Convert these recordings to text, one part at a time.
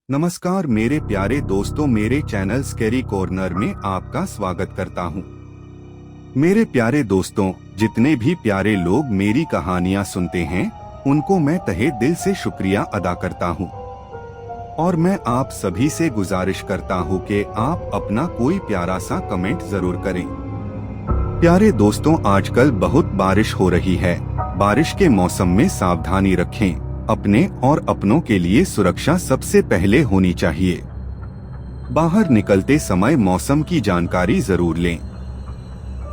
नमस्कार मेरे प्यारे दोस्तों, मेरे चैनल स्कैरी कॉर्नर में आपका स्वागत करता हूं। मेरे प्यारे दोस्तों, जितने भी प्यारे लोग मेरी कहानियां सुनते हैं उनको मैं तहे दिल से शुक्रिया अदा करता हूं। और मैं आप सभी से गुजारिश करता हूं कि आप अपना कोई प्यारा सा कमेंट जरूर करें। प्यारे दोस्तों, आजकल बहुत बारिश हो रही है। बारिश के मौसम में सावधानी रखें। अपने और अपनों के लिए सुरक्षा सबसे पहले होनी चाहिए। बाहर निकलते समय मौसम की जानकारी जरूर लें।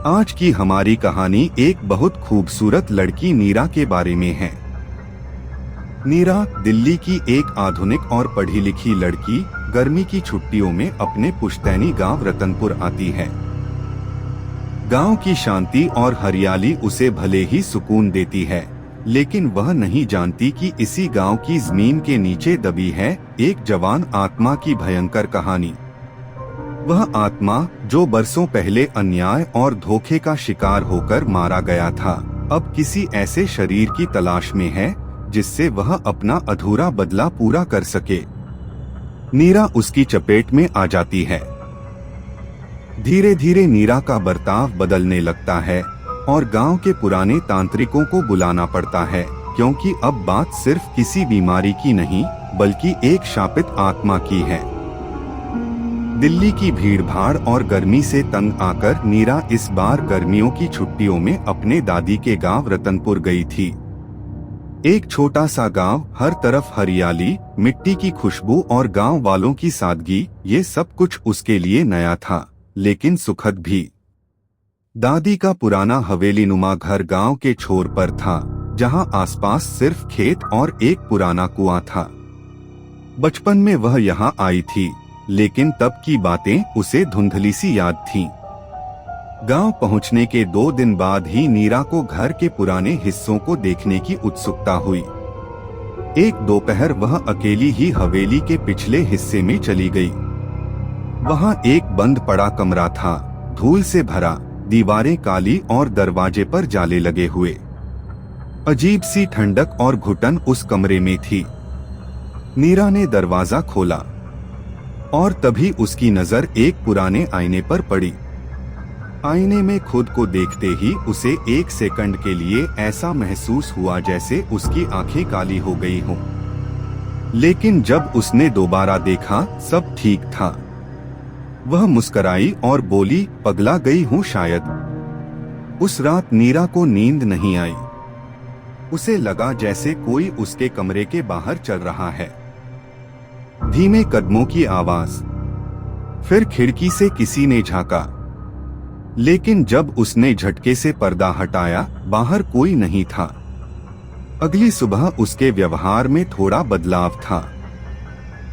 आज की हमारी कहानी एक बहुत खूबसूरत लड़की नीरा के बारे में है। नीरा दिल्ली की एक आधुनिक और पढ़ी लिखी लड़की गर्मी की छुट्टियों में अपने पुश्तैनी गांव रतनपुर आती है। गांव की शांति और हरियाली उसे भले ही सुकून देती है, लेकिन वह नहीं जानती कि इसी गांव की जमीन के नीचे दबी है एक जवान आत्मा की भयंकर कहानी। वह आत्मा जो बरसों पहले अन्याय और धोखे का शिकार होकर मारा गया था, अब किसी ऐसे शरीर की तलाश में है जिससे वह अपना अधूरा बदला पूरा कर सके। नीरा उसकी चपेट में आ जाती है। धीरे धीरे नीरा का बर्ताव बदलने लगता है और गांव के पुराने तांत्रिकों को बुलाना पड़ता है, क्योंकि अब बात सिर्फ किसी बीमारी की नहीं बल्कि एक शापित आत्मा की है। दिल्ली की भीड़भाड़ और गर्मी से तंग आकर नीरा इस बार गर्मियों की छुट्टियों में अपने दादी के गांव रतनपुर गई थी। एक छोटा सा गांव, हर तरफ हरियाली, मिट्टी की खुशबू और गांव वालों की सादगी, ये सब कुछ उसके लिए नया था, लेकिन सुखद भी। दादी का पुराना हवेली नुमा घर गांव के छोर पर था, जहां आसपास सिर्फ खेत और एक पुराना कुआं था। बचपन में वह यहां आई थी, लेकिन तब की बातें उसे धुंधली सी याद थीं। गांव पहुंचने के 2 दिन बाद ही नीरा को घर के पुराने हिस्सों को देखने की उत्सुकता हुई। एक दोपहर वह अकेली ही हवेली के पिछले हिस्से में चली गई। वहां एक बंद पड़ा कमरा था, धूल से भरा, दीवारें काली और दरवाजे पर जाले लगे हुए। अजीब सी ठंडक और घुटन उस कमरे में थी। नीरा ने दरवाजा खोला और तभी उसकी नजर एक पुराने आईने पर पड़ी। आईने में खुद को देखते ही उसे 1 सेकंड के लिए ऐसा महसूस हुआ जैसे उसकी आंखें काली हो गई हों। लेकिन जब उसने दोबारा देखा, सब ठीक था। वह मुस्कराई और बोली, पगला गई हूँ शायद। उस रात नीरा को नींद नहीं आई। उसे लगा जैसे कोई उसके कमरे के बाहर चल रहा है। धीमे कदमों की आवाज, फिर खिड़की से किसी ने झांका। लेकिन जब उसने झटके से पर्दा हटाया, बाहर कोई नहीं था। अगली सुबह उसके व्यवहार में थोड़ा बदलाव था।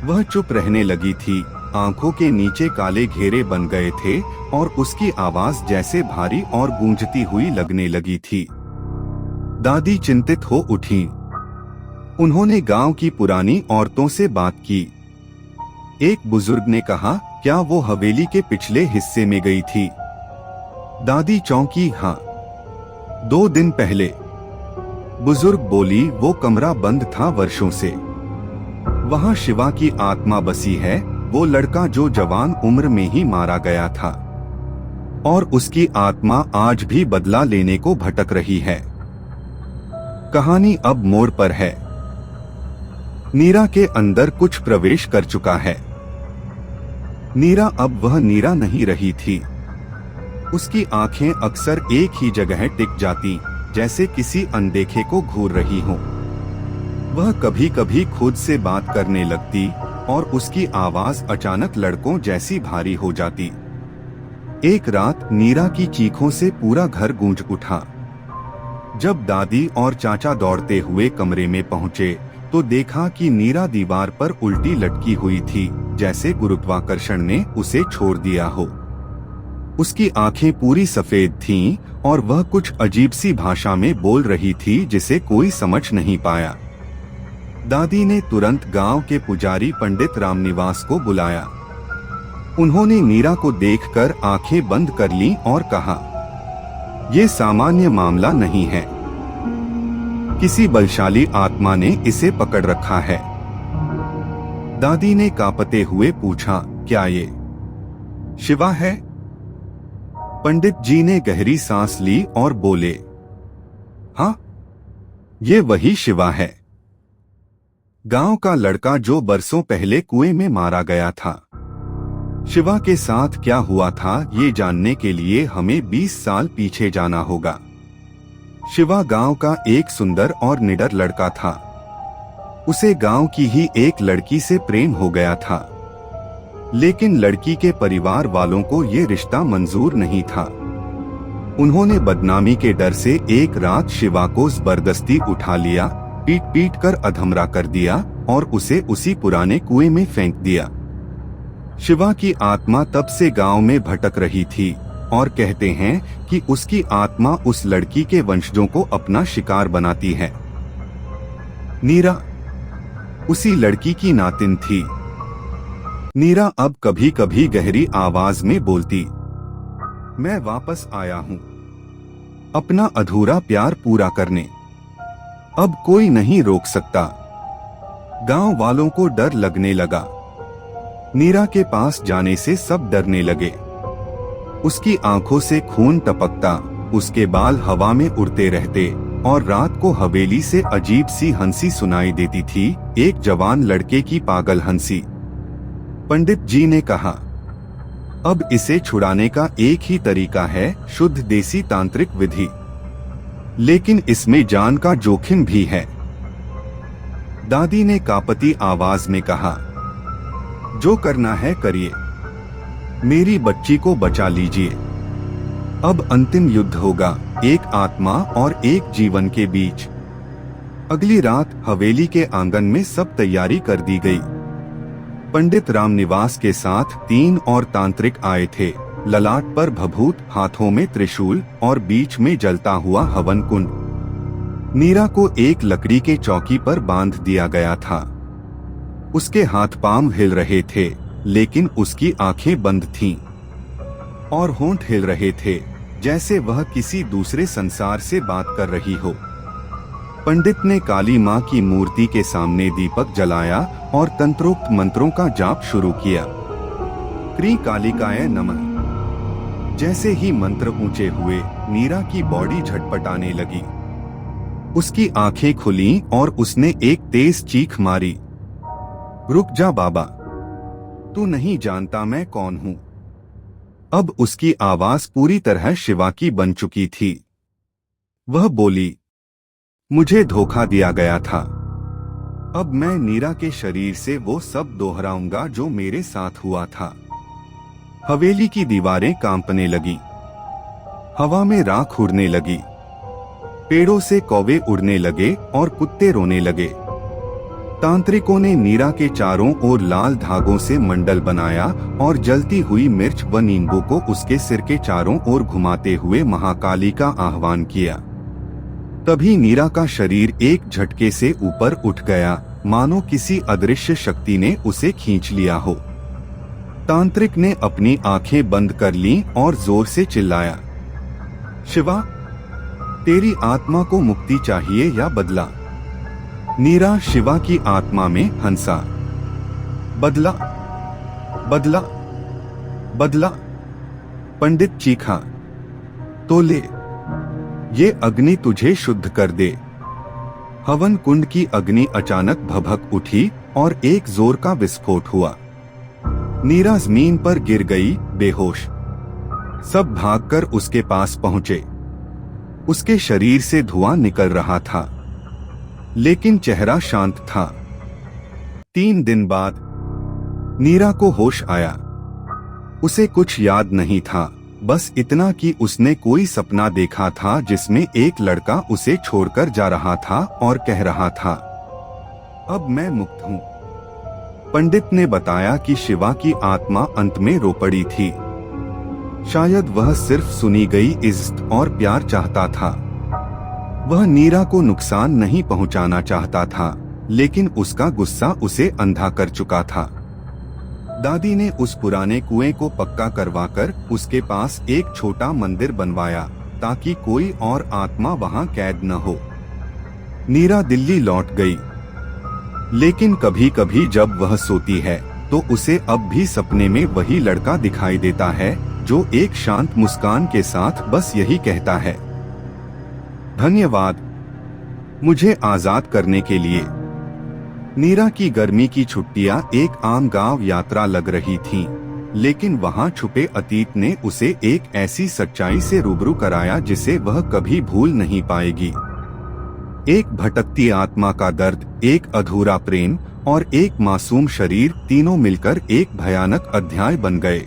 वह चुप रहने लगी थी, आंखों के नीचे काले घेरे बन गए थे और उसकी आवाज जैसे भारी और गूंजती हुई लगने लगी थी। दादी चिंतित हो उठी। उन्होंने गांव की पुरानी औरतों से बात की। एक बुजुर्ग ने कहा, क्या वो हवेली के पिछले हिस्से में गई थी? दादी चौंकी, हाँ, 2 दिन पहले। बुजुर्ग बोली, वो कमरा बंद था वर्षों से। वहां शिवा की आत्मा बसी है, वो लड़का जो जवान उम्र में ही मारा गया था, और उसकी आत्मा आज भी बदला लेने को भटक रही है। कहानी अब मोड़ पर है। नीरा के अंदर कुछ प्रवेश कर चुका है। नीरा अब वह नीरा नहीं रही थी। उसकी आंखें अक्सर एक ही जगह टिक जाती, जैसे किसी अनदेखे को घूर रही हों। वह कभी कभी खुद से बात करने लगती और उसकी आवाज अचानक लड़कों जैसी भारी हो जाती। एक रात नीरा की चीखों से पूरा घर गूंज उठा। जब दादी और चाचा दौड़ते हुए कमरे में पहुंचे तो देखा कि नीरा दीवार पर उल्टी लटकी हुई थी, जैसे गुरुत्वाकर्षण ने उसे छोड़ दिया हो। उसकी आंखें पूरी सफेद थीं और वह कुछ अजीब सी भाषा में बोल रही थी जिसे कोई समझ नहीं पाया। दादी ने तुरंत गांव के पुजारी पंडित रामनिवास को बुलाया। उन्होंने नीरा को देखकर आंखें बंद कर लीं और कहा, ये सामान्य मामला नहीं है। किसी बलशाली आत्मा ने इसे पकड़ रखा है। दादी ने कांपते हुए पूछा, क्या ये शिवा है? पंडित जी ने गहरी सांस ली और बोले, हाँ, ये वही शिवा है, गांव का लड़का जो बरसों पहले कुएं में मारा गया था। शिवा के साथ क्या हुआ था ये जानने के लिए हमें 20 साल पीछे जाना होगा। शिवा गांव का एक सुंदर और निडर लड़का था। उसे गांव की ही एक लड़की से प्रेम हो गया था, लेकिन लड़की के परिवार वालों को ये रिश्ता मंजूर नहीं था। उन्होंने बदनामी के डर से एक रात शिवा को जबरदस्ती उठा लिया, पीट पीट कर अधमरा कर दिया और उसे उसी पुराने कुएं में फेंक दिया। शिवा की आत्मा तब से गांव में भटक रही थी और कहते हैं कि उसकी आत्मा उस लड़की के वंशजों को अपना शिकार बनाती है। नीरा उसी लड़की की नातिन थी। नीरा अब कभी कभी गहरी आवाज में बोलती, मैं वापस आया हूं अपना अधूरा प्यार पूरा करने, अब कोई नहीं रोक सकता। गांव वालों को डर लगने लगा। नीरा के पास जाने से सब डरने लगे। उसकी आंखों से खून टपकता, उसके बाल हवा में उड़ते रहते और रात को हवेली से अजीब सी हंसी सुनाई देती थी, एक जवान लड़के की पागल हंसी। पंडित जी ने कहा, अब इसे छुड़ाने का एक ही तरीका है, शुद्ध देसी तांत्रिक विधि, लेकिन इसमें जान का जोखिम भी है। दादी ने कांपती आवाज में कहा, जो करना है करिए, मेरी बच्ची को बचा लीजिए। अब अंतिम युद्ध होगा, एक आत्मा और एक जीवन के बीच। अगली रात हवेली के आंगन में सब तैयारी कर दी गई। पंडित रामनिवास के साथ 3 और तांत्रिक आए थे, ललाट पर भभूत, हाथों में त्रिशूल और बीच में जलता हुआ हवन कुंड। नीरा को एक लकड़ी के चौकी पर बांध दिया गया था। उसके हाथ पांव हिल रहे थे, लेकिन उसकी आंखें बंद थीं और होंठ हिल रहे थे, जैसे वह किसी दूसरे संसार से बात कर रही हो। पंडित ने काली मां की मूर्ति के सामने दीपक जलाया और तंत्रोक्त मंत्रों का जाप शुरू किया। क्री कालिकाय नमः। जैसे ही मंत्र ऊंचे हुए, नीरा की बॉडी झटपटाने लगी। उसकी आंखें खुलीं और उसने एक तेज चीख मारी, रुक जा बाबा, तू नहीं जानता मैं कौन हूं। अब उसकी आवाज पूरी तरह शिवा की बन चुकी थी। वह बोली, मुझे धोखा दिया गया था। अब मैं नीरा के शरीर से वो सब दोहराऊंगा जो मेरे साथ हुआ था। हवेली की दीवारें कांपने लगी, हवा में राख उड़ने लगी, पेड़ों से कौवे उड़ने लगे और कुत्ते रोने लगे। तांत्रिकों ने नीरा के चारों ओर लाल धागों से मंडल बनाया और जलती हुई मिर्च व नींबू को उसके सिर के चारों ओर घुमाते हुए महाकाली का आह्वान किया। तभी नीरा का शरीर एक झटके से ऊपर उठ गया, मानो किसी अदृश्य शक्ति ने उसे खींच लिया हो। तांत्रिक ने अपनी आंखें बंद कर लीं और जोर से चिल्लाया, शिवा, तेरी आत्मा को मुक्ति चाहिए या बदला? नीरा शिवा की आत्मा में हंसा, बदला, बदला, बदला। पंडित चीखा, तो ले, ये अग्नि तुझे शुद्ध कर दे। हवन कुंड की अग्नि अचानक भभक उठी और एक जोर का विस्फोट हुआ। नीरा जमीन पर गिर गई, बेहोश। सब भागकर उसके पास पहुंचे। उसके शरीर से धुआं निकल रहा था, लेकिन चेहरा शांत था। 3 दिन बाद नीरा को होश आया। उसे कुछ याद नहीं था, बस इतना कि उसने कोई सपना देखा था जिसमें एक लड़का उसे छोड़कर जा रहा था और कह रहा था, अब मैं मुक्त हूँ। पंडित ने बताया कि शिवा की आत्मा अंत में रो पड़ी थी। शायद वह सिर्फ सुनी गई इज्जत और प्यार चाहता था। वह नीरा को नुकसान नहीं पहुंचाना चाहता था, लेकिन उसका गुस्सा उसे अंधा कर चुका था। दादी ने उस पुराने कुएं को पक्का करवाकर उसके पास एक छोटा मंदिर बनवाया, ताकि कोई और आत्मा वहां कैद न हो। नीरा दिल्ली लौट गई। लेकिन कभी कभी जब वह सोती है तो उसे अब भी सपने में वही लड़का दिखाई देता है जो एक शांत मुस्कान के साथ बस यही कहता है, धन्यवाद मुझे आजाद करने के लिए। नीरा की गर्मी की छुट्टियां एक आम गांव यात्रा लग रही थीं, लेकिन वहां छुपे अतीत ने उसे एक ऐसी सच्चाई से रूबरू कराया जिसे वह कभी भूल नहीं पाएगी। एक भटकती आत्मा का दर्द, एक अधूरा प्रेम और एक मासूम शरीर, तीनों मिलकर एक भयानक अध्याय बन गए।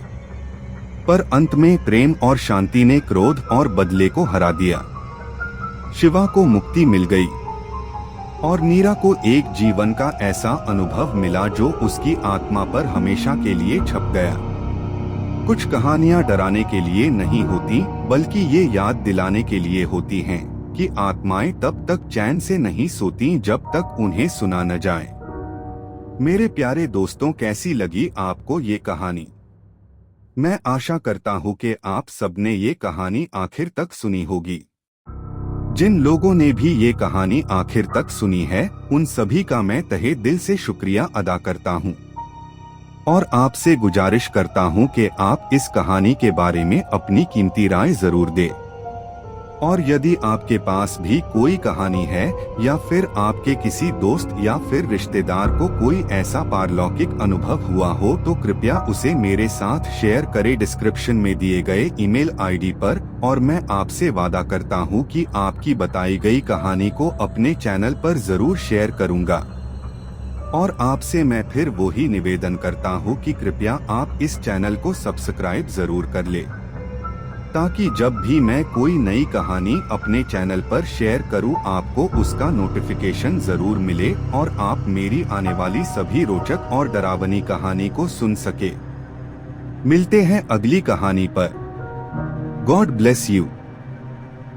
पर अंत में प्रेम और शांति ने क्रोध और बदले को हरा दिया। शिवा को मुक्ति मिल गई और नीरा को एक जीवन का ऐसा अनुभव मिला जो उसकी आत्मा पर हमेशा के लिए छप गया। कुछ कहानियां डराने के लिए नहीं होती, बल्कि ये याद दिलाने के लिए होती हैं कि आत्माएं तब तक चैन से नहीं सोती जब तक उन्हें सुना न जाए। मेरे प्यारे दोस्तों, कैसी लगी आपको ये कहानी? मैं आशा करता हूँ कि आप सबने ये कहानी आखिर तक सुनी होगी। जिन लोगों ने भी ये कहानी आखिर तक सुनी है, उन सभी का मैं तहे दिल से शुक्रिया अदा करता हूँ और आपसे गुजारिश करता हूँ कि आप इस कहानी के बारे में अपनी कीमती राय जरूर दें। और यदि आपके पास भी कोई कहानी है या फिर आपके किसी दोस्त या फिर रिश्तेदार को कोई ऐसा पारलौकिक अनुभव हुआ हो तो कृपया उसे मेरे साथ शेयर करें डिस्क्रिप्शन में दिए गए ईमेल आईडी पर, और मैं आपसे वादा करता हूं कि आपकी बताई गई कहानी को अपने चैनल पर जरूर शेयर करूंगा। और आपसे मैं फिर वही निवेदन करता हूं कि कृपया आप इस चैनल को सब्सक्राइब जरूर कर ले, ताकि जब भी मैं कोई नई कहानी अपने चैनल पर शेयर करूं आपको उसका नोटिफिकेशन जरूर मिले और आप मेरी आने वाली सभी रोचक और डरावनी कहानी को सुन सके। मिलते हैं अगली कहानी पर। God bless you.